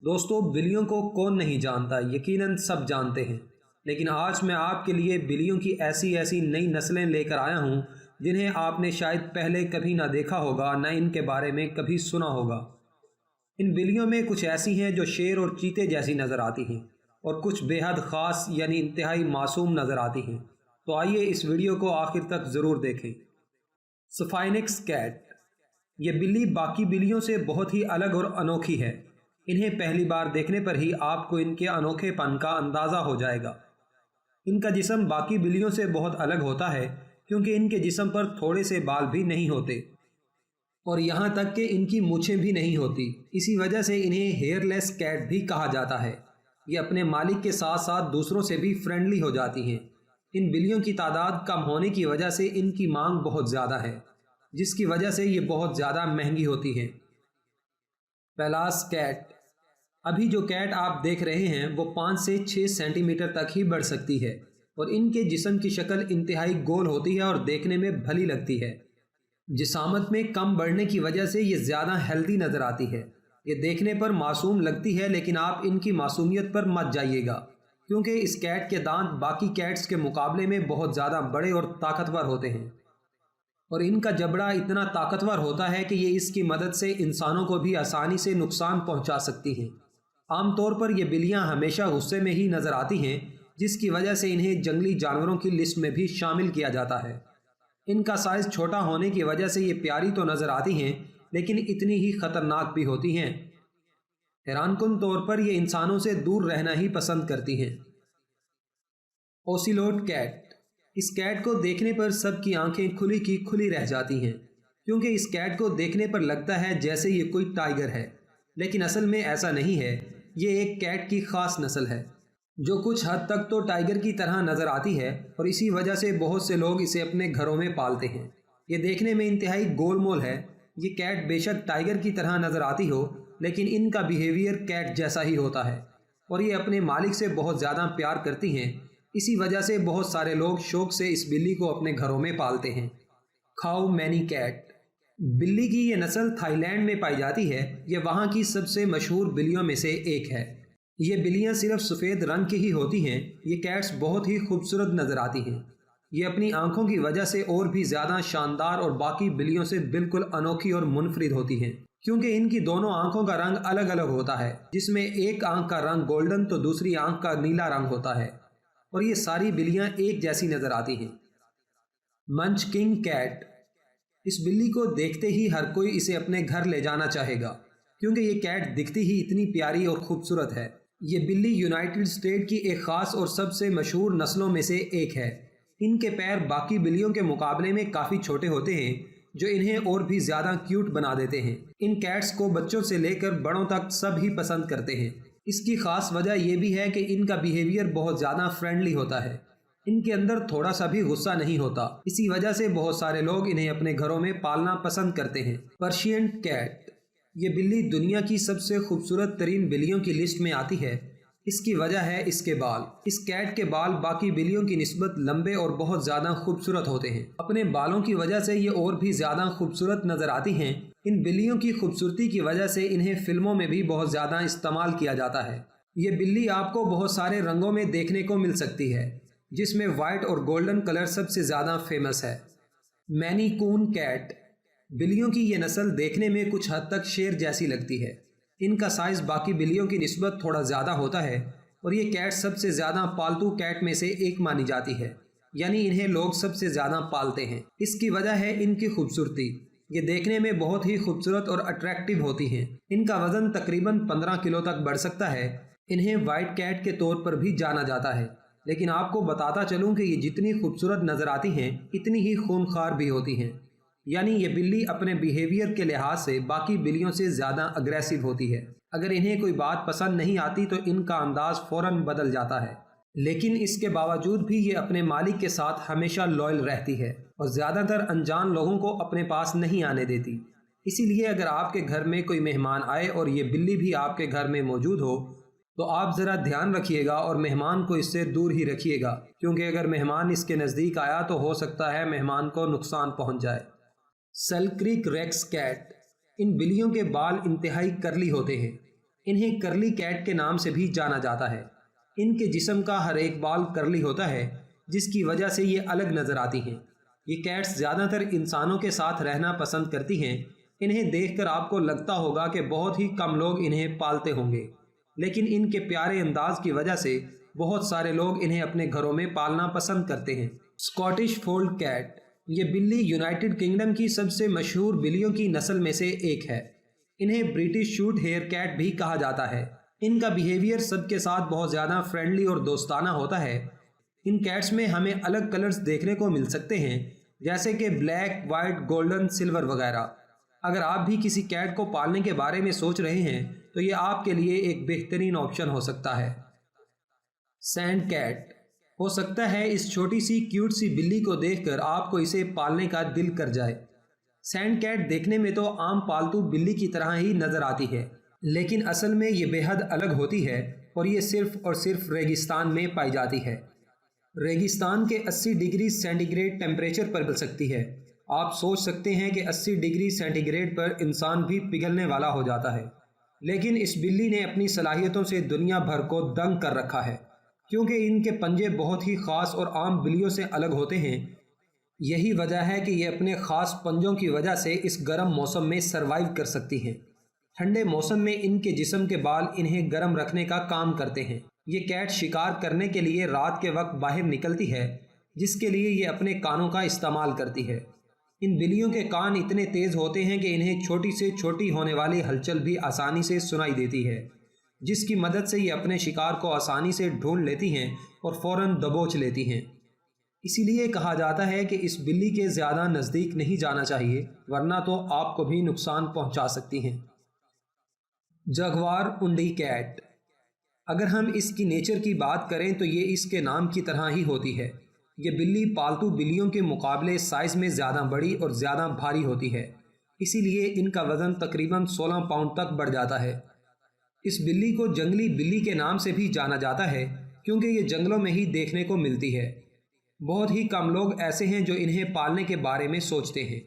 دوستو بلیوں کو کون نہیں جانتا، یقیناً سب جانتے ہیں، لیکن آج میں آپ کے لیے بلیوں کی ایسی نئی نسلیں لے کر آیا ہوں جنہیں آپ نے شاید پہلے کبھی نہ دیکھا ہوگا، نہ ان کے بارے میں کبھی سنا ہوگا۔ ان بلیوں میں کچھ ایسی ہیں جو شیر اور چیتے جیسی نظر آتی ہیں، اور کچھ بے حد خاص یعنی انتہائی معصوم نظر آتی ہیں۔ تو آئیے اس ویڈیو کو آخر تک ضرور دیکھیں۔ سفائنکس کیٹ، یہ بلی باقی بلیوں سے بہت ہی الگ اور انوکھی ہے۔ انہیں پہلی بار دیکھنے پر ہی آپ کو ان کے انوکھے پن کا اندازہ ہو جائے گا۔ ان کا جسم باقی بلیوں سے بہت الگ ہوتا ہے کیونکہ ان کے جسم پر تھوڑے سے بال بھی نہیں ہوتے، اور یہاں تک کہ ان کی مونچھیں بھی نہیں ہوتی۔ اسی وجہ سے انہیں ہیئر لیس کیٹ بھی کہا جاتا ہے۔ یہ اپنے مالک کے ساتھ ساتھ دوسروں سے بھی فرینڈلی ہو جاتی ہیں۔ ان بلیوں کی تعداد کم ہونے کی وجہ سے ان کی مانگ بہت زیادہ ہے، جس کی وجہ سے یہ بہت زیادہ مہنگی ہوتی ہیں۔ پیلاس کیٹ، ابھی جو کیٹ آپ دیکھ رہے ہیں وہ 5 سے 6 سینٹی میٹر تک ہی بڑھ سکتی ہے، اور ان کے جسم کی شکل انتہائی گول ہوتی ہے اور دیکھنے میں بھلی لگتی ہے۔ جسامت میں کم بڑھنے کی وجہ سے یہ زیادہ ہیلدی نظر آتی ہے۔ یہ دیکھنے پر معصوم لگتی ہے، لیکن آپ ان کی معصومیت پر مت جائیے گا، کیونکہ اس کیٹ کے دانت باقی کیٹس کے مقابلے میں بہت زیادہ بڑے اور طاقتور ہوتے ہیں، اور ان کا جبڑا اتنا طاقتور ہوتا ہے کہ یہ اس کی مدد سے انسانوں کو بھی آسانی سے نقصان پہنچا سکتی ہیں۔ عام طور پر یہ بلیاں ہمیشہ غصے میں ہی نظر آتی ہیں، جس کی وجہ سے انہیں جنگلی جانوروں کی لسٹ میں بھی شامل کیا جاتا ہے۔ ان کا سائز چھوٹا ہونے کی وجہ سے یہ پیاری تو نظر آتی ہیں، لیکن اتنی ہی خطرناک بھی ہوتی ہیں۔ حیران کن طور پر یہ انسانوں سے دور رہنا ہی پسند کرتی ہیں۔ اوسیلوٹ کیٹ، اس کیٹ کو دیکھنے پر سب کی آنکھیں کھلی کی کھلی رہ جاتی ہیں، کیونکہ اس کیٹ کو دیکھنے پر لگتا ہے جیسے یہ کوئی ٹائیگر ہے، لیکن اصل میں ایسا نہیں ہے۔ یہ ایک کیٹ کی خاص نسل ہے جو کچھ حد تک تو ٹائیگر کی طرح نظر آتی ہے، اور اسی وجہ سے بہت سے لوگ اسے اپنے گھروں میں پالتے ہیں۔ یہ دیکھنے میں انتہائی گول مول ہے۔ یہ کیٹ بے شک ٹائیگر کی طرح نظر آتی ہو، لیکن ان کا بیہیویئر کیٹ جیسا ہی ہوتا ہے، اور یہ اپنے مالک سے بہت زیادہ پیار کرتی ہیں۔ اسی وجہ سے بہت سارے لوگ شوق سے اس بلی کو اپنے گھروں میں پالتے ہیں۔ کھاؤ مینی کیٹ، بلی کی یہ نسل تھائی لینڈ میں پائی جاتی ہے۔ یہ وہاں کی سب سے مشہور بلیوں میں سے ایک ہے۔ یہ بلیاں صرف سفید رنگ کی ہی ہوتی ہیں۔ یہ کیٹس بہت ہی خوبصورت نظر آتی ہیں۔ یہ اپنی آنکھوں کی وجہ سے اور بھی زیادہ شاندار اور باقی بلیوں سے بالکل انوکھی اور منفرد ہوتی ہیں، کیونکہ ان کی دونوں آنکھوں کا رنگ الگ الگ ہوتا ہے، جس میں ایک آنکھ کا رنگ گولڈن تو دوسری آنکھ کا نیلا رنگ ہوتا ہے، اور یہ ساری بلیاں ایک جیسی نظر آتی ہیں۔ منچ کنگ کیٹ، اس بلی کو دیکھتے ہی ہر کوئی اسے اپنے گھر لے جانا چاہے گا، کیونکہ یہ کیٹ دکھتی ہی اتنی پیاری اور خوبصورت ہے۔ یہ بلی یونائٹڈ اسٹیٹ کی ایک خاص اور سب سے مشہور نسلوں میں سے ایک ہے۔ ان کے پیر باقی بلیوں کے مقابلے میں کافی چھوٹے ہوتے ہیں، جو انہیں اور بھی زیادہ کیوٹ بنا دیتے ہیں۔ ان کیٹس کو بچوں سے لے کر بڑوں تک سب ہی پسند کرتے ہیں۔ اس کی خاص وجہ یہ بھی ہے کہ ان کا بیہیویئر بہت زیادہ فرینڈلی ہوتا ہے۔ ان کے اندر تھوڑا سا بھی غصہ نہیں ہوتا، اسی وجہ سے بہت سارے لوگ انہیں اپنے گھروں میں پالنا پسند کرتے ہیں۔ پرشین کیٹ، یہ بلی دنیا کی سب سے خوبصورت ترین بلیوں کی لسٹ میں آتی ہے۔ اس کی وجہ ہے اس کے بال۔ اس کیٹ کے بال باقی بلیوں کی نسبت لمبے اور بہت زیادہ خوبصورت ہوتے ہیں۔ اپنے بالوں کی وجہ سے یہ اور بھی زیادہ خوبصورت نظر آتی ہیں۔ ان بلیوں کی خوبصورتی کی وجہ سے انہیں فلموں میں بھی بہت زیادہ استعمال کیا جاتا ہے۔ یہ بلی آپ کو بہت سارے رنگوں میں دیکھنے کو مل سکتی ہے، جس میں وائٹ اور گولڈن کلر سب سے زیادہ فیمس ہے۔ مینی کون کیٹ، بلیوں کی یہ نسل دیکھنے میں کچھ حد تک شیر جیسی لگتی ہے۔ ان کا سائز باقی بلیوں کی نسبت تھوڑا زیادہ ہوتا ہے، اور یہ کیٹ سب سے زیادہ پالتو کیٹ میں سے ایک مانی جاتی ہے، یعنی انہیں لوگ سب سے زیادہ پالتے ہیں۔ اس کی وجہ ہے ان کی خوبصورتی۔ یہ دیکھنے میں بہت ہی خوبصورت اور اٹریکٹیو ہوتی ہیں۔ ان کا وزن تقریباً 15 کلو تک بڑھ سکتا ہے۔ انہیں وائٹ کیٹ کے طور پر بھی جانا جاتا ہے، لیکن آپ کو بتاتا چلوں کہ یہ جتنی خوبصورت نظر آتی ہیں اتنی ہی خونخوار بھی ہوتی ہیں، یعنی یہ بلی اپنے بیہیویئر کے لحاظ سے باقی بلیوں سے زیادہ اگریسو ہوتی ہے۔ اگر انہیں کوئی بات پسند نہیں آتی تو ان کا انداز فوراً بدل جاتا ہے، لیکن اس کے باوجود بھی یہ اپنے مالک کے ساتھ ہمیشہ لوئل رہتی ہے، اور زیادہ تر انجان لوگوں کو اپنے پاس نہیں آنے دیتی۔ اسی لیے اگر آپ کے گھر میں کوئی مہمان آئے اور یہ بلی بھی آپ کے گھر میں موجود ہو تو آپ ذرا دھیان رکھیے گا اور مہمان کو اس سے دور ہی رکھیے گا، کیونکہ اگر مہمان اس کے نزدیک آیا تو ہو سکتا ہے مہمان کو نقصان پہنچ جائے۔ سیل کریک ریکس کیٹ، ان بلیوں کے بال انتہائی کرلی ہوتے ہیں۔ انہیں کرلی کیٹ کے نام سے بھی جانا جاتا ہے۔ ان کے جسم کا ہر ایک بال کرلی ہوتا ہے، جس کی وجہ سے یہ الگ نظر آتی ہیں۔ یہ کیٹس زیادہ تر انسانوں کے ساتھ رہنا پسند کرتی ہیں۔ انہیں دیکھ کر آپ کو لگتا ہوگا کہ بہت ہی کم لوگ انہیں پالتے ہوں گے، لیکن ان کے پیارے انداز کی وجہ سے بہت سارے لوگ انہیں اپنے گھروں میں پالنا پسند کرتے ہیں۔ اسکاٹش فولڈ کیٹ، یہ بلی یونائٹڈ کنگڈم کی سب سے مشہور بلیوں کی نسل میں سے ایک ہے۔ انہیں برٹش شورٹ ہیئر کیٹ بھی کہا جاتا ہے۔ ان کا بیہیویئر سب کے ساتھ بہت زیادہ فرینڈلی اور دوستانہ ہوتا ہے۔ ان کیٹس میں ہمیں الگ کلرز دیکھنے کو مل سکتے ہیں، جیسے کہ بلیک، وائٹ، گولڈن، سلور وغیرہ۔ اگر آپ بھی کسی کیٹ کو پالنے کے بارے میں سوچ رہے ہیں تو یہ آپ کے لیے ایک بہترین آپشن ہو سکتا ہے۔ سینڈ کیٹ، ہو سکتا ہے اس چھوٹی سی کیوٹ سی بلی کو دیکھ کر آپ کو اسے پالنے کا دل کر جائے۔ سینڈ کیٹ دیکھنے میں تو عام پالتو بلی کی طرح ہی نظر آتی ہے، لیکن اصل میں یہ بے حد الگ ہوتی ہے اور یہ صرف اور صرف ریگستان میں پائی جاتی ہے۔ ریگستان کے 80 ڈگری سینٹی گریڈ ٹیمپریچر پر پل سکتی ہے۔ آپ سوچ سکتے ہیں کہ 80 ڈگری سینٹی گریڈ پر انسان بھی پگھلنے والا ہو جاتا ہے، لیکن اس بلی نے اپنی صلاحیتوں سے دنیا بھر کو دنگ کر رکھا ہے، کیونکہ ان کے پنجے بہت ہی خاص اور عام بلیوں سے الگ ہوتے ہیں۔ یہی وجہ ہے کہ یہ اپنے خاص پنجوں کی وجہ سے اس گرم موسم میں سروائیو کر سکتی ہیں۔ ٹھنڈے موسم میں ان کے جسم کے بال انہیں گرم رکھنے کا کام کرتے ہیں۔ یہ کیٹ شکار کرنے کے لیے رات کے وقت باہر نکلتی ہے، جس کے لیے یہ اپنے کانوں کا استعمال کرتی ہے۔ ان بلیوں کے کان اتنے تیز ہوتے ہیں کہ انہیں چھوٹی سے چھوٹی ہونے والی ہلچل بھی آسانی سے سنائی دیتی ہے، جس کی مدد سے یہ اپنے شکار کو آسانی سے ڈھونڈ لیتی ہیں اور فوراً دبوچ لیتی ہیں۔ اسی لیے کہا جاتا ہے کہ اس بلی کے زیادہ نزدیک نہیں جانا چاہیے، ورنہ تو آپ کو بھی نقصان پہنچا سکتی ہیں۔ جگوار اونڈی کیٹ، اگر ہم اس کی نیچر کی بات کریں تو یہ اس کے نام کی طرح ہی ہوتی ہے۔ یہ بلی پالتو بلیوں کے مقابلے سائز میں زیادہ بڑی اور زیادہ بھاری ہوتی ہے، اسی لیے ان کا وزن تقریباً 16 پاؤنڈ تک بڑھ جاتا ہے۔ اس بلی کو جنگلی بلی کے نام سے بھی جانا جاتا ہے، کیونکہ یہ جنگلوں میں ہی دیکھنے کو ملتی ہے۔ بہت ہی کم لوگ ایسے ہیں جو انہیں پالنے کے بارے میں سوچتے ہیں،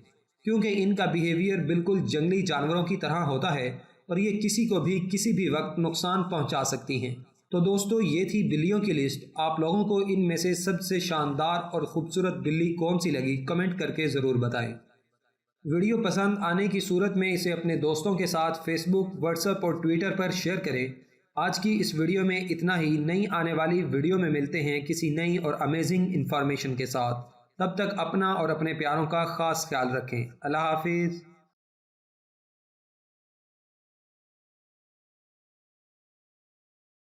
کیونکہ ان کا بیہیویئر بالکل جنگلی جانوروں کی طرح ہوتا ہے اور یہ کسی کو بھی کسی بھی وقت نقصان پہنچا سکتی ہیں۔ تو دوستو، یہ تھی بلیوں کی لسٹ۔ آپ لوگوں کو ان میں سے سب سے شاندار اور خوبصورت بلی کون سی لگی، کمنٹ کر کے ضرور بتائیں۔ ویڈیو پسند آنے کی صورت میں اسے اپنے دوستوں کے ساتھ فیس بک، واٹس ایپ اور ٹویٹر پر شیئر کریں۔ آج کی اس ویڈیو میں اتنا ہی۔ نئی آنے والی ویڈیو میں ملتے ہیں کسی نئی اور امیزنگ انفارمیشن کے ساتھ۔ تب تک اپنا اور اپنے پیاروں کا خاص خیال رکھیں۔ اللہ حافظ۔